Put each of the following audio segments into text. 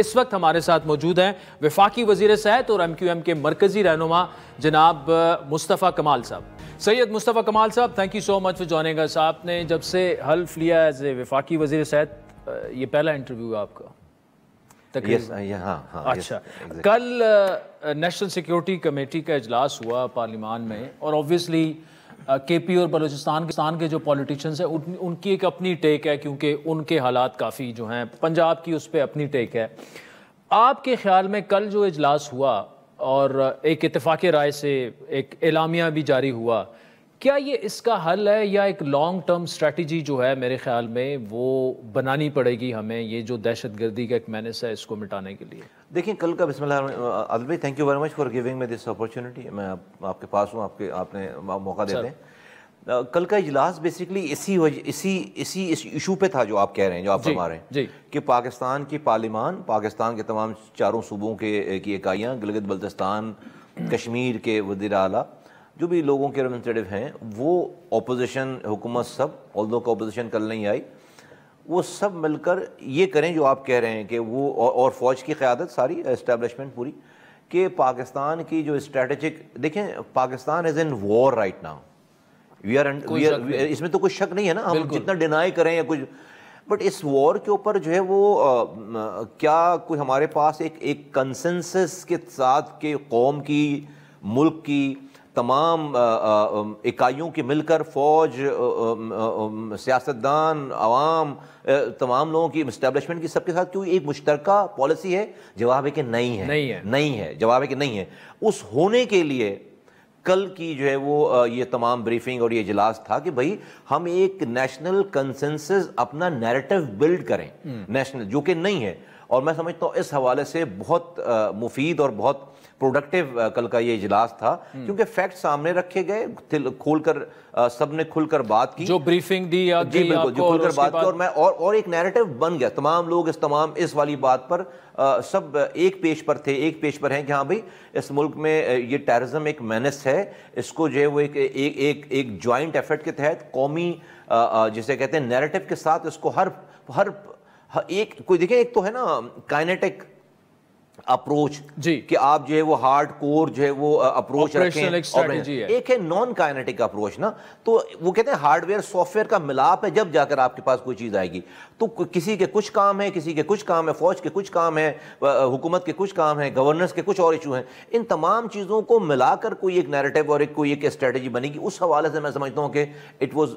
اس وقت ہمارے ساتھ موجود ہیں وفاقی وزیر صحت اور MQM کے مرکزی رہنما جناب مصطفیٰ کمال صاحب۔ سید مصطفیٰ کمال صاحب، thank you so much for joining us. آپ نے جب سے حلف لیا ایز اے وفاقی وزیر صحت، یہ پہلا انٹرویو ہے آپ کا اچھا، کل نیشنل سیکیورٹی کمیٹی کا اجلاس ہوا پارلیمان میں، اور اوبویسلی KP اور بلوچستان کے جو پولیٹیشنز ہیں ان کی ایک اپنی ٹیک ہے، کیونکہ ان کے حالات کافی جو ہیں، پنجاب کی اس پہ اپنی ٹیک ہے۔ آپ کے خیال میں کل جو اجلاس ہوا اور ایک اتفاق رائے سے ایک اعلامیہ بھی جاری ہوا، کیا یہ اس کا حل ہے یا ایک لانگ ٹرم اسٹریٹجی جو ہے میرے خیال میں وہ بنانی پڑے گی ہمیں، یہ جو دہشت گردی کا ایک مینس ہے اس کو مٹانے کے لیے؟ دیکھیں کل کا، بسم اللہ عادل بھائی، thank you very much for giving me this opportunity. میں آپ کے پاس ہوں، آپ نے موقع دیتے ہیں۔ کل کا اجلاس بیسیکلی اسی ایشو پہ تھا جو آپ کہہ رہے ہیں، جو آپ فرما رہے ہیں کہ پاکستان کی پارلیمان، پاکستان کے تمام چاروں صوبوں کی اکائیاں، گلگت بلتستان، کشمیر کے وزیر اعلیٰ، جو بھی لوگوں کے ریپرزنٹیٹیو ہیں، وہ اپوزیشن، حکومت، سب آلدو کا اپوزیشن کل نہیں آئی، وہ سب مل کر یہ کریں جو آپ کہہ رہے ہیں کہ وہ، اور فوج کی قیادت، ساری اسٹیبلشمنٹ پوری، کہ پاکستان کی جو اسٹریٹجک، دیکھیں پاکستان از ان وار رائٹ ناؤ، اس میں تو کوئی شک نہیں ہے نا، ہم جتنا ڈینائی کریں یا کچھ، بٹ اس وار کے اوپر جو ہے وہ کیا کوئی ہمارے پاس ایک کنسنسس کے ساتھ کہ قوم کی، ملک کی تمام اکائیوں کی مل کر، فوج، سیاستدان، عوام، تمام لوگوں کی، اسٹیبلشمنٹ کی، سب کے ساتھ کوئی ایک مشترکہ پالیسی ہے؟ جواب ہے کہ نہیں ہے، جواب ہے کہ نہیں ہے۔ اس ہونے کے لیے کل کی جو ہے وہ یہ تمام بریفنگ اور یہ اجلاس تھا کہ بھائی ہم ایک نیشنل کنسنسس، اپنا نیریٹو بلڈ کریں نیشنل، جو کہ نہیں ہے۔ اور میں سمجھتا ہوں اس حوالے سے بہت مفید اور بہت پروڈکٹیو کل کا یہ اجلاس تھا، کیونکہ فیکٹ سامنے رکھے گئے، کھول کر سب نے کھل کر بات کی، جو بریفنگ دی، جی بالکل، جو کھل کر بات کی، اور ایک نیریٹو بن گیا، تمام لوگ اس والی بات پر سب ایک پیج پر تھے، ایک پیج پر ہیں کہ ہاں بھائی اس ملک میں یہ ٹیررزم ایک مینس ہے، اس کو جو ہے وہ ایک جوائنٹ ایفرٹ کے تحت، قومی جسے کہتے ہیں نیریٹو کے ساتھ، اس کو ہر ایک کوئی دیکھیں، ایک تو ہے نا کائنیٹک اپروچ، کہ آپ جو ہے وہ ہارڈ کور جو ہے وہ اپروچ رکھیں، ایک ہے نان کائنیٹک اپروچ نا، تو وہ کہتے ہیں ہارڈ ویئر سافٹ ویئر کا ملاپ ہے، جب جا کر آپ کے پاس کوئی چیز آئے گی۔ تو کسی کے کچھ کام ہے، کسی کے کچھ کام ہے، فوج کے کچھ کام ہے، حکومت کے کچھ کام ہے، گورننس کے کچھ اور ایشو ہیں، ان تمام چیزوں کو ملا کر کوئی ایک نیریٹو اور کوئی ایک اسٹریٹجی بنے گی۔ اس حوالے سے میں سمجھتا ہوں کہ it was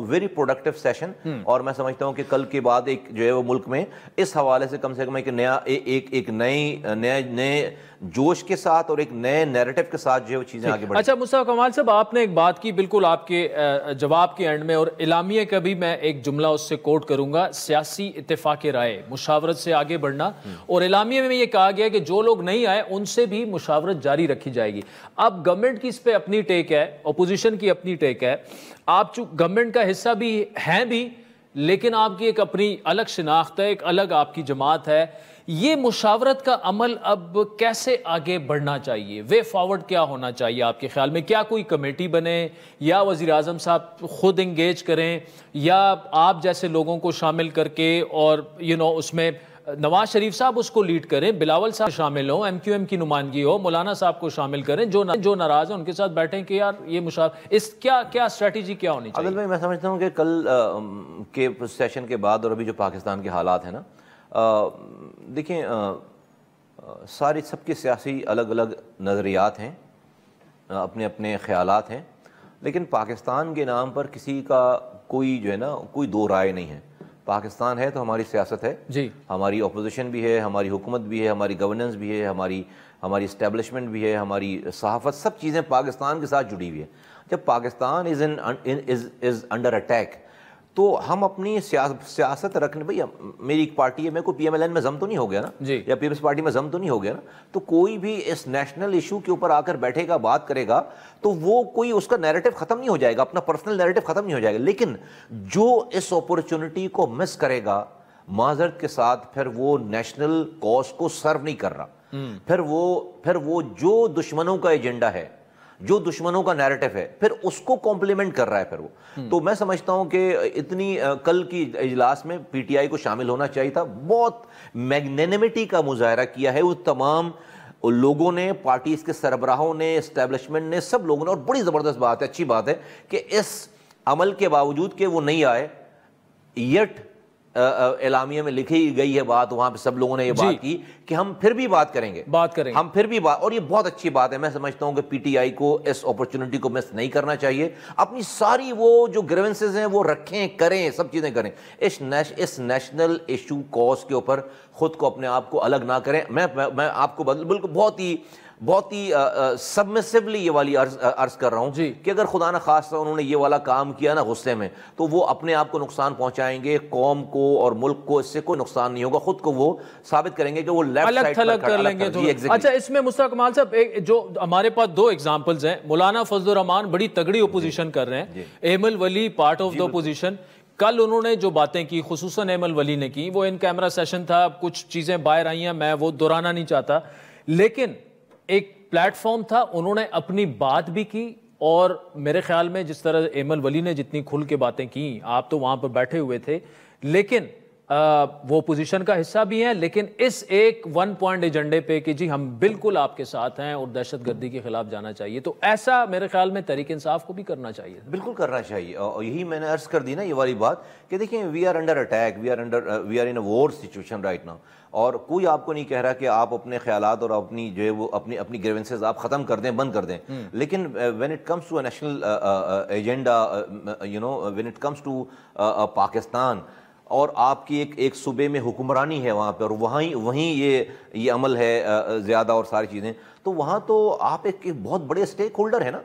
very productive session, اور میں سمجھتا ہوں کہ کل کے بعد ایک جو ہے وہ ملک میں اس حوالے سے کم ایک نیا، ایک نئے جوش کے ساتھ اور ایک نئے نیریٹو کے ساتھ جو ہے وہ چیزیں آگے بڑھیں۔ اچھا مصطفیٰ کمال صاحب، آپ نے ایک بات کی بالکل آپ کے جواب کے اینڈ میں، اور اعلامیہ کا بھی میں ایک جملہ اس سے کوٹ کروں گا، سیاسی اتفاق رائے، مشاورت سے آگے بڑھنا، اور اعلامیہ میں یہ کہا گیا کہ جو لوگ نہیں آئے ان سے بھی مشاورت جاری رکھی جائے گی۔ اب گورنمنٹ کی اس پہ اپنی ٹیک ہے، اپوزیشن کی اپنی ٹیک ہے، آپ گورنمنٹ کا حصہ بھی ہیں بھی، لیکن آپ کی ایک اپنی الگ شناخت ہے، ایک الگ آپ کی جماعت ہے۔ یہ مشاورت کا عمل اب کیسے آگے بڑھنا چاہیے؟ وے فارورڈ کیا ہونا چاہیے آپ کے خیال میں؟ کیا کوئی کمیٹی بنے، یا وزیر اعظم صاحب خود انگیج کریں، یا آپ جیسے لوگوں کو شامل کر کے، اور اس میں نواز شریف صاحب اس کو لیڈ کریں، بلاول صاحب شامل ہوں، MQM کی نمائندگی ہو، مولانا صاحب کو شامل کریں، جو ناراض ہیں ان کے ساتھ بیٹھیں کہ یار یہ کیا اسٹریٹجی کیا ہونی چاہیے؟ عادل بھائی، میں سمجھتا ہوں کہ کل کے سیشن کے بعد اور ابھی جو پاکستان کے حالات ہیں نا، دیکھیں سب کے سیاسی الگ الگ نظریات ہیں، اپنے اپنے خیالات ہیں، لیکن پاکستان کے نام پر کسی کا کوئی جو ہے نا کوئی دو رائے نہیں ہے۔ پاکستان ہے تو ہماری سیاست ہے، ہماری اپوزیشن بھی ہے، ہماری حکومت بھی ہے، ہماری گورننس بھی ہے، ہماری اسٹیبلشمنٹ بھی ہے، ہماری صحافت، سب چیزیں پاکستان کے ساتھ جڑی ہوئی ہیں۔ جب پاکستان از انڈر اٹیک، تو ہم اپنی سیاست رکھنے، بھئی میری ایک پارٹی ہے، میں کوئی PMLN میں ضم تو نہیں ہو گیا نا، یا پیپلز پارٹی میں ضم تو نہیں ہو گیا نا، تو کوئی بھی اس نیشنل ایشو کے اوپر آ کر بیٹھے گا، بات کرے گا، تو وہ کوئی اس کا نیریٹو ختم نہیں ہو جائے گا، اپنا پرسنل نیریٹو ختم نہیں ہو جائے گا، لیکن جو اس اپورچونٹی کو مس کرے گا، معذرت کے ساتھ، پھر وہ نیشنل کاز کو سرو نہیں کر رہا، پھر وہ جو دشمنوں کا ایجنڈا ہے، جو دشمنوں کا نیریٹو ہے پھر اس کو کمپلیمنٹ کر رہا ہے پھر وہ. تو میں سمجھتا ہوں کہ اتنی کل کی اجلاس میں پی ٹی آئی کو شامل ہونا چاہیے تھا. بہت میگنینمٹی کا مظاہرہ کیا ہے وہ تمام لوگوں نے, پارٹیز کے سربراہوں نے, اسٹیبلشمنٹ نے, سب لوگوں نے. اور بڑی زبردست بات ہے, اچھی بات ہے کہ اس عمل کے باوجود کہ وہ نہیں آئے, یٹ اعلامیہ میں لکھی گئی ہے بات, وہاں پہ سب لوگوں نے یہ بات کی کہ ہم پھر بھی بات کریں گے, ہم پھر بھی بات. اور یہ بہت اچھی بات ہے. میں سمجھتا ہوں کہ پی ٹی آئی کو اس اپرچونٹی کو مس نہیں کرنا چاہیے. اپنی ساری وہ جو گریونسز ہیں وہ رکھیں, کریں, سب چیزیں کریں. اس نیشنل ایشو کاز کے اوپر خود کو اپنے آپ کو الگ نہ کریں. میں آپ کو بالکل بہت ہی سبمسیولی یہ والی عرض کر رہا ہوں کہ اگر خدا نہ خواستہ انہوں نے یہ والا کام کیا نا غصے میں, تو وہ اپنے آپ کو نقصان پہنچائیں گے, قوم کو اور ملک کو اس سے کوئی نقصان نہیں ہوگا. خود کو وہ ثابت کریں گے کہ وہ لیفٹ سائڈ پر کر لیں گے. اچھا, اس میں مصطفیٰ کمال صاحب جو ہمارے پاس دو ایگزامپلز ہیں, مولانا فضل الرحمان بڑی تگڑی اپوزیشن کر رہے ہیں, ایمل ولی پارٹ آف دا اپوزیشن. کل انہوں نے جو باتیں کی, خصوصاً ایمل ولی نے کی, وہ ان کیمرہ سیشن تھا, کچھ چیزیں باہر آئی ہیں, میں وہ دہرانا نہیں چاہتا, لیکن ایک پلیٹ فارم تھا, انہوں نے اپنی بات بھی کی. اور میرے خیال میں جس طرح ایمل ولی نے جتنی کھل کے باتیں کی, آپ تو وہاں پر بیٹھے ہوئے تھے, لیکن وہ اپوزیشن کا حصہ بھی ہیں, لیکن اس ایک ون پوائنٹ ایجنڈے پہ کہ جی ہم بالکل آپ کے ساتھ ہیں اور دہشت گردی کے خلاف جانا چاہیے. تو ایسا میرے خیال میں تحریک انصاف کو بھی کرنا چاہیے. بالکل کرنا چاہیے. اور یہی میں نے عرض کر دی نا یہ والی بات کہ دیکھیں, we are under attack, we are in a war situation right now. اور کوئی آپ کو نہیں کہہ رہا کہ آپ اپنے خیالات اور اپنی جو ہے وہ اپنی گریونسز آپ ختم کر دیں, بند کر دیں. لیکن when it comes to a national agenda, when it comes to Pakistan, اور آپ کی ایک صوبے میں حکمرانی ہے وہاں پہ, اور وہیں یہ عمل ہے زیادہ اور ساری چیزیں, تو وہاں تو آپ ایک بہت بڑے سٹیک ہولڈر ہے نا.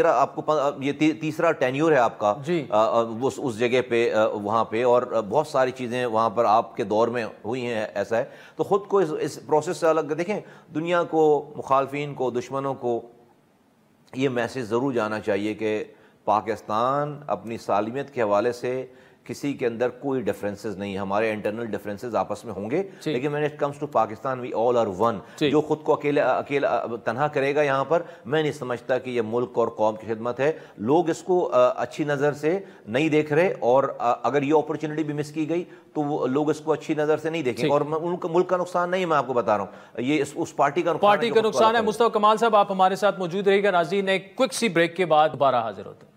آپ کو یہ تیسرا ٹینیور ہے آپ کا اس جگہ پہ وہاں پہ, اور بہت ساری چیزیں وہاں پر آپ کے دور میں ہوئی ہیں. ایسا ہے تو خود کو اس پروسیس سے الگ دیکھیں. دنیا کو, مخالفین کو, دشمنوں کو یہ میسج ضرور جانا چاہیے کہ پاکستان اپنی سالمیت کے حوالے سے کسی کے اندر کوئی ڈفرینسز نہیں. ہمارے انٹرنل ڈفرینسز آپس میں ہوں گے, لیکن when it comes to Pakistan we all are one. جو خود کو اکیلا تنہا کرے گا یہاں پر, میں نہیں سمجھتا کہ یہ ملک اور قوم کی خدمت ہے. لوگ اس کو اچھی نظر سے نہیں دیکھ رہے, اور اگر یہ اپرچونٹی بھی مس کی گئی تو لوگ اس کو اچھی نظر سے نہیں دیکھیں. اور ملک کا نقصان نہیں, میں آپ کو بتا رہا ہوں, یہ اس پارٹی کا نقصان ہے. مصطفیٰ کمال صاحب آپ ہمارے ساتھ موجود رہے گا. ناظرین, ایک کوئک سی بریک کے بعد دوبارہ حاضر ہوتے ہیں.